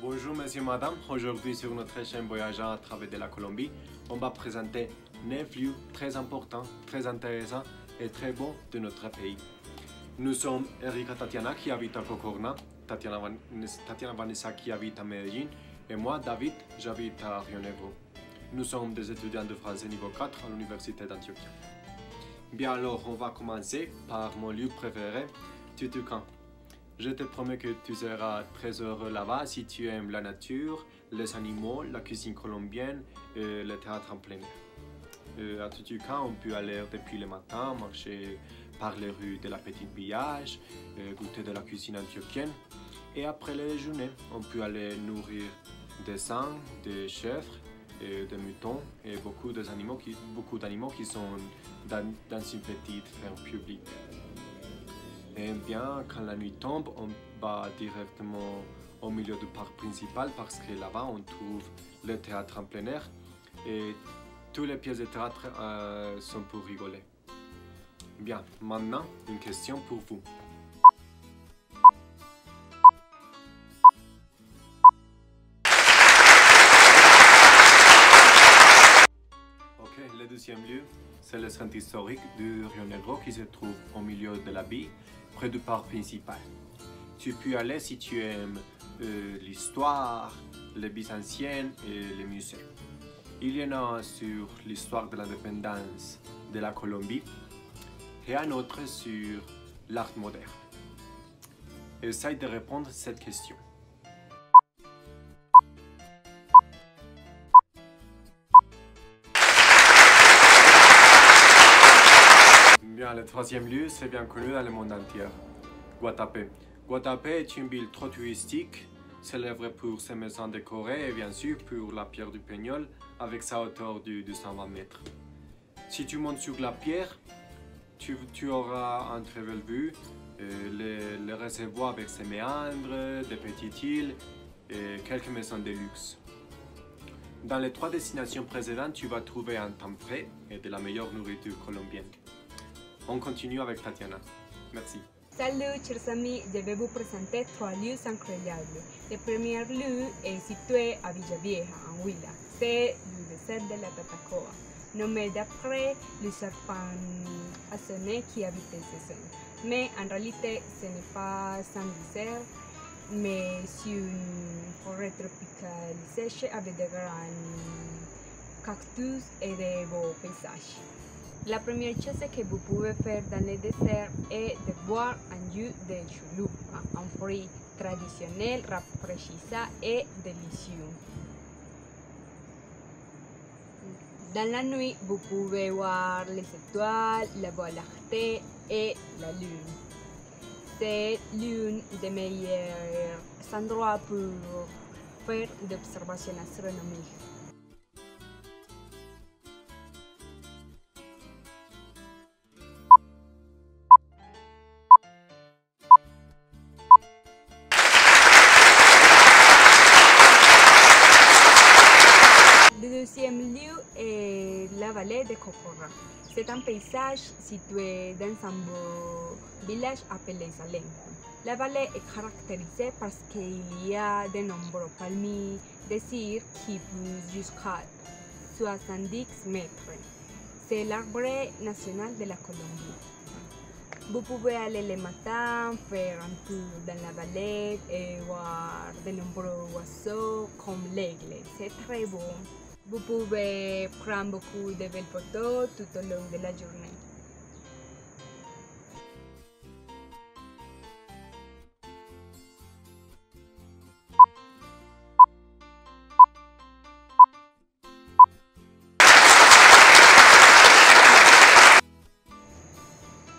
Bonjour monsieur, madame. Aujourd'hui sur notre chaîne Voyageant à travers de la Colombie, on va présenter 9 lieux très importants, très intéressants et très beaux de notre pays. Nous sommes Erika Tatiana qui habite à Cocorna, Tatiana Vanessa qui habite à Medellín et moi David, j'habite à Rio Negro. Nous sommes des étudiants de français niveau 4 à l'université d'Antioquia. Bien alors on va commencer par mon lieu préféré, Tutucan. Je te promets que tu seras très heureux là-bas si tu aimes la nature, les animaux, la cuisine colombienne et le théâtre en plein air. À Tutucan, on peut aller depuis le matin, marcher par les rues de la Petite Village, goûter de la cuisine antioquienne. Et après le déjeuner, on peut aller nourrir des sangs, des chèvres, des moutons et beaucoup d'animaux qui sont dans une petite ferme publique. Et bien, quand la nuit tombe, on va directement au milieu du parc principal parce que là-bas, on trouve le théâtre en plein air et toutes les pièces de théâtre sont pour rigoler. Bien, maintenant, une question pour vous. Ok, le deuxième lieu, c'est le centre historique du Rio Negro qui se trouve au milieu de la ville, près du parc principal. Tu peux aller si tu aimes l'histoire, les byzantines et les musées. Il y en a un sur l'histoire de l'indépendance de la Colombie et un autre sur l'art moderne. Essaye de répondre à cette question. Bien, le troisième lieu, c'est bien connu dans le monde entier, Guatapé. Guatapé est une ville trop touristique, célèbre pour ses maisons décorées et bien sûr pour la pierre du Peñol avec sa hauteur de 120 mètres. Si tu montes sur la pierre, tu auras une très belle vue, le réservoir avec ses méandres, des petites îles et quelques maisons de luxe. Dans les 3 destinations précédentes, tu vas trouver un temps frais et de la meilleure nourriture colombienne. On continue avec Tatiana. Merci. Salut chers amis, je vais vous présenter 3 lieux incroyables. Le premier lieu est situé à Villavieja, en Huila. C'est le désert de la Tatacoa, nommé d'après le serpent assoné qui habitait ce zone. Mais en réalité, ce n'est pas un désert, mais une forêt tropicale sèche avec de grands cactus et de beaux paysages. La première chose que vous pouvez faire dans le désert est de boire un jus de chalupa, un fruit traditionnel, rafraîchissant et délicieux. Dans la nuit, vous pouvez voir les étoiles, la Voie lactée et la lune. C'est l'un des meilleurs endroits pour faire des observations astronomiques. Le deuxième lieu est la vallée de Cocorra. C'est un paysage situé dans un beau village appelé Salem. La vallée est caractérisée parce qu'il y a de nombreux palmiers de cire qui poussent jusqu'à 70 mètres. C'est l'arbre national de la Colombie. Vous pouvez aller le matin, faire un tour dans la vallée et voir de nombreux oiseaux comme l'aigle. C'est très beau. Vous pouvez prendre beaucoup de belles photos tout au long de la journée.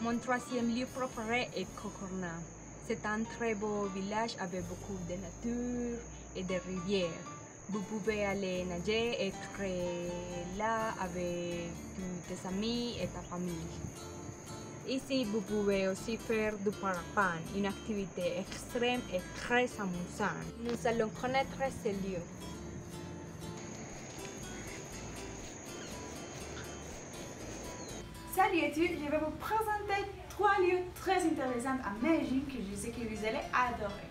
Mon troisième lieu préféré est Cocorna. C'est un très beau village avec beaucoup de nature et de rivières. Vous pouvez aller nager et être là avec tes amis et ta famille. Ici, vous pouvez aussi faire du parapente, une activité extrême et très amusante. Nous allons connaître ces lieux. Salut études, je vais vous présenter 3 lieux très intéressants à Medellín que je sais que vous allez adorer.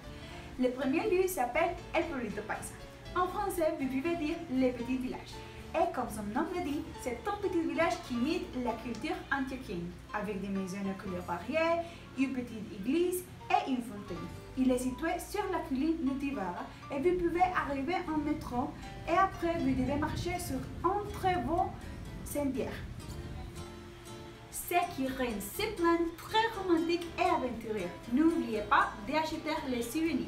Le premier lieu s'appelle El Pueblito Paisa. En français, vous pouvez dire les petits villages. Et comme son nom le dit, c'est un petit village qui imite la culture antioquienne, avec des maisons de couleurs variées, une petite église et une fontaine. Il est situé sur la colline Nutivara et vous pouvez arriver en métro et après vous devez marcher sur un très beau sentier. Ce qui rend ce plan très romantique et aventureux. N'oubliez pas d'acheter les souvenirs.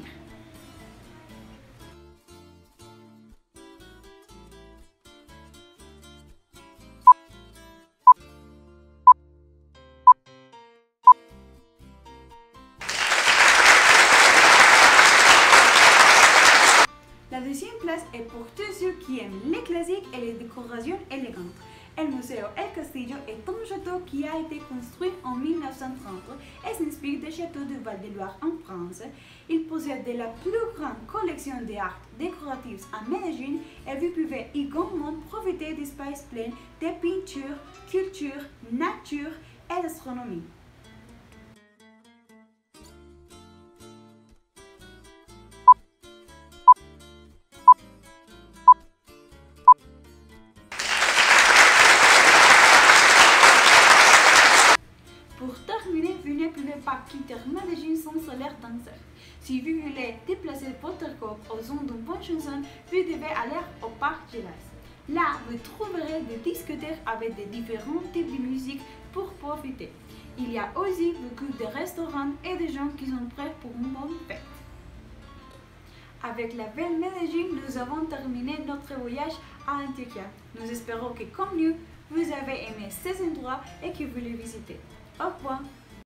La deuxième place est pour tous ceux qui aiment les classiques et les décorations élégantes. El Museo El Castillo est un château qui a été construit en 1930 et s'inspire des châteaux du Val-de-Loire en France. Il possède la plus grande collection d'art décoratifs à Medellín et vous pouvez également profiter d'espaces pleins de peinture, culture, nature et gastronomie. Pour terminer, vous ne pouvez pas quitter Medellín sans salaire danseur. Si vous voulez déplacer votre corps au son d'une bonne chanson, vous devez aller au Parc Gélas. Là, vous trouverez des discothèques avec des différents types de musique pour profiter. Il y a aussi beaucoup de restaurants et de gens qui sont prêts pour une bonne fête. Avec la belle Medellín, nous avons terminé notre voyage à Antioquia. Nous espérons que, comme nous, vous avez aimé ces endroits et que vous les visitez. Au revoir!